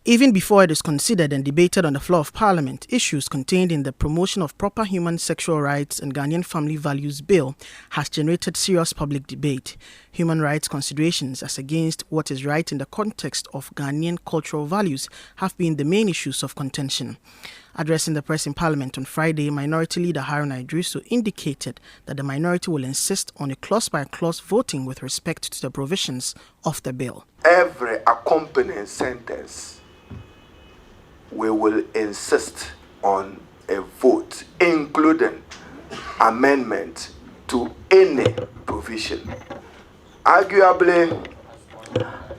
Even before it is considered and debated on the floor of Parliament, issues contained in the Promotion of Proper Human Sexual Rights and Ghanaian Family Values Bill has generated serious public debate. Human rights considerations as against what is right in the context of Ghanaian cultural values have been the main issues of contention. Addressing the press in Parliament on Friday, Minority Leader Haruna Idrisu indicated that the minority will insist on a clause-by-clause voting with respect to the provisions of the bill. Every accompanying sentence, we will insist on a vote, including amendment to any provision. Arguably,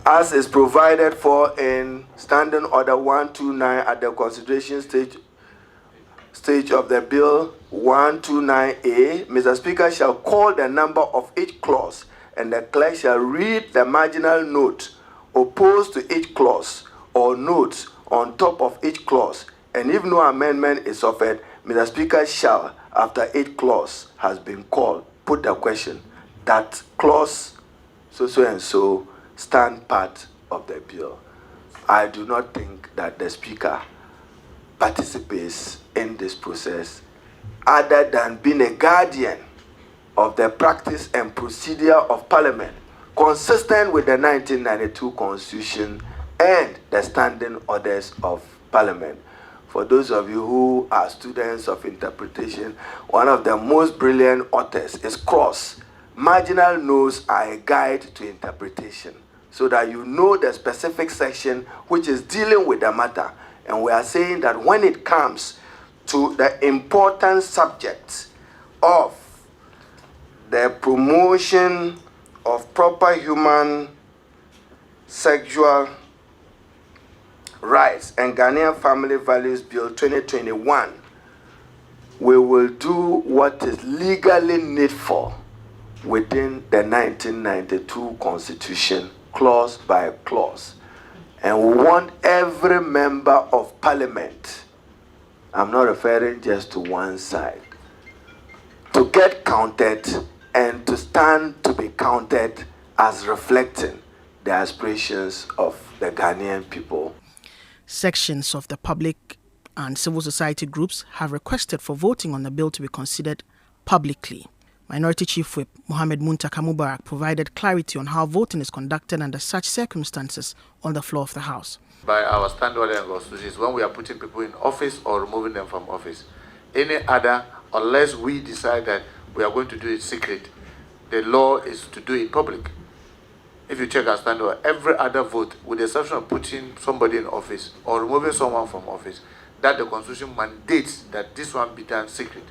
as is provided for in Standing Order 129 at the consideration stage of the bill 129A, Mr. Speaker shall call the number of each clause, and the clerk shall read the marginal note opposed to each clause or notes on top of each clause, and if no amendment is offered, Mr. Speaker shall, after each clause has been called, put the question that clause so and so stand part of the bill. I do not think that the Speaker participates in this process other than being a guardian of the practice and procedure of Parliament, consistent with the 1992 Constitution and the standing orders of Parliament. For those of you who are students of interpretation, one of the most brilliant authors is Cross. Marginal notes are a guide to interpretation, so that you know the specific section which is dealing with the matter. And we are saying that when it comes to the important subject of the promotion of proper human sexual rights and Ghanaian Family Values Bill 2021, we will do what is legally needful within the 1992 Constitution, clause by clause. And we want every member of Parliament, I'm not referring just to one side, to get counted and to stand to be counted as reflecting the aspirations of the Ghanaian people. Sections of the public and civil society groups have requested for voting on the bill to be considered publicly. Minority Chief Whip Mohammed Muntaka Mubarak provided clarity on how voting is conducted under such circumstances on the floor of the House. By our standard order and constitutions, when we are putting people in office or removing them from office, any other, unless we decide that we are going to do it secret, the law is to do it public. If you check our standard order, every other vote, with the exception of putting somebody in office or removing someone from office, that the Constitution mandates that this one be done secret.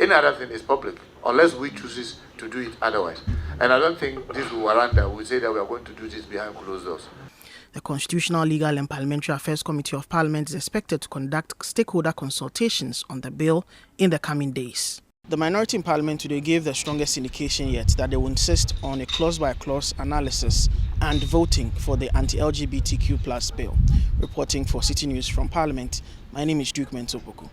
Any other thing is public, unless we choose to do it otherwise. And I don't think this will warrant that we say that we are going to do this behind closed doors. The Constitutional, Legal and Parliamentary Affairs Committee of Parliament is expected to conduct stakeholder consultations on the bill in the coming days. The minority in Parliament today gave the strongest indication yet that they will insist on a clause-by-clause analysis and voting for the Anti-LGBTQ+ bill. Reporting for City News from Parliament, my name is Duke Mentopoku.